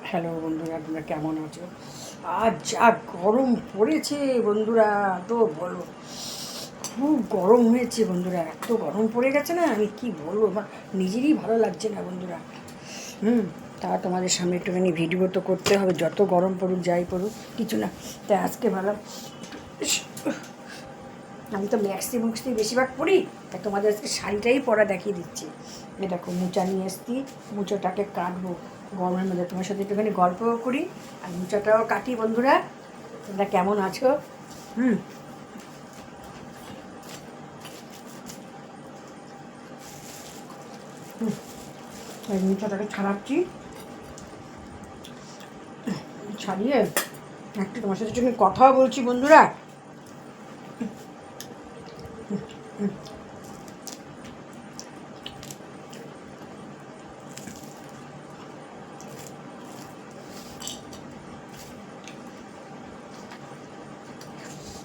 Hello বন্ধুরা, তোমরা কেমন আছো? আজ যা গরম পড়েছে বন্ধুরা, তো বলো, খুব গরম হয়েছে বন্ধুরা। এত গরম পড়ে গেছে না, আমি কি বলবো, আমার নিজেরই ভালো লাগছে না বন্ধুরা। তা তোমাদের সামনে একটুখানি ভিডিও তো করতে হবে, যত গরম পড়ুক যাই পড়ুক কিছু না। তাই আজকে ভালো, আমি তো মুক্সি বেশিরভাগ পরি, তাই তোমাদের আজকে শাড়িটাই পরা দেখিয়ে দিচ্ছি। এ দেখো, মোচা নিয়ে এসছি, মোচাটাকে কাটবো গরমের মধ্যে। তোমার সাথে একটুখানি গল্পও করি আর মোচাটাও কাটি বন্ধুরা। তোমরা কেমন আছো? এই মোচাটাকে ছাড়াচ্ছি, ছাড়িয়ে একটু তোমার সাথে একটুখানি কথাও বলছি বন্ধুরা।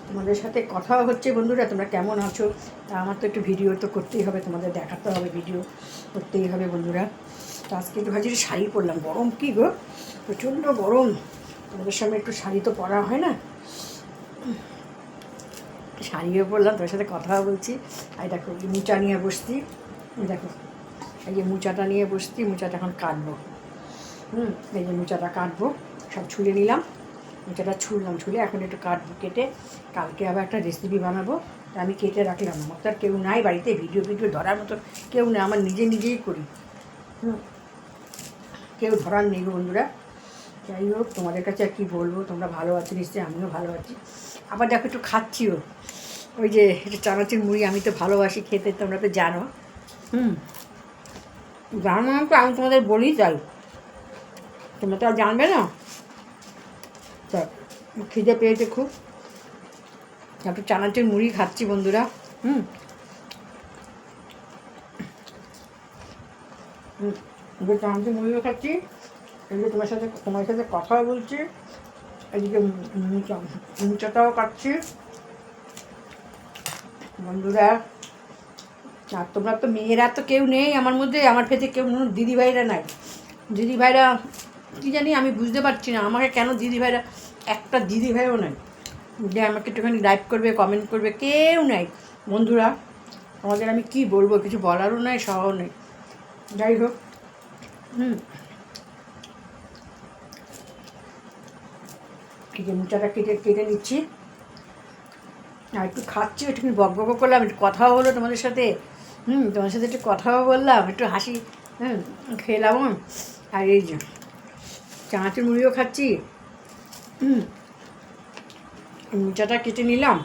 তোমাদের সাথে কথা হচ্ছে বন্ধুরা, তোমরা কেমন আছো? তা আমার তো একটু ভিডিও তো করতেই হবে, তোমাদের দেখাতে হবে, ভিডিও করতেই হবে বন্ধুরা। তো আজকে একটু ভাবছি শাড়ি পরলাম, গরম কী গো, প্রচণ্ড গরম। তোমাদের সামনে একটু শাড়ি তো পরা হয় না, শাড়িও পরলাম, তোমার সাথে কথাও বলছি। আর দেখো, মোচা নিয়ে বসছি, দেখো এই যে মোচাটা নিয়ে বসছি, মোচাটা এখন কাটবো। এই যে মোচাটা কাটবো, সব ছুলে নিলাম, মোচাটা ছুলে এখন একটু কাটবো, কেটে কালকে আবার একটা রেসিপি বানাবো। তা আমি কেটে রাখলাম, আমার তো আর কেউ নাই বাড়িতে, ভিডিও ধরার মতো কেউ নেই, আমার নিজেই করি। কেউ ধরার নেই বন্ধুরা। যাই হোক, তোমাদের কাছে আর কী বলবো, তোমরা ভালো আছো নিশ্চয়ই, আমিও ভালো আছি। আবার দেখো একটু খাচ্ছিও, ওই যে একটু চানাচুর মুড়ি, আমি তো ভালোবাসি খেতে, তোমরা তো জানো। জানো না তো, আমি তোমাদের বলি, তাই তোমরা তো আর জানবে না। তা খিদে পেয়েছে খুব, একটু চানাচুর মুড়ি খাচ্ছি বন্ধুরা। এবার চানাচুর মুড়িও খাচ্ছি, এদিকে তোমার সাথে কথাও বলছি, এদিকে মোচাটাও কাটছি বন্ধুরা। আর তোমরা তো মেয়েরা তো কেউ নেই আমার মধ্যে, আমার পেটে কেউ দিদিভাইরা নাই। দিদিভাইরা কী জানি, আমি বুঝতে পারছি না, আমাকে কেন দিদিভাইরা, একটা দিদিভাইও নাই যে আমাকে একটুখানি লাইক করবে, কমেন্ট করবে, কেউ নাই বন্ধুরা। আমাদের আমি কি বলবো, কিছু বলারও নাই, সহও নেই। যাই হোক, কেটে মোচাটা কেটে নিচ্ছি, আর একটু খাচ্ছি, একটুখানি বক করলাম, একটু কথাও হলো তোমাদের সাথে। তোমার সাথে একটু কথাও বললাম, একটু হাসি খেলাম। আর এই যে চানাচুর মুড়িও খাচ্ছি, মোচাটা কেটে নিলাম।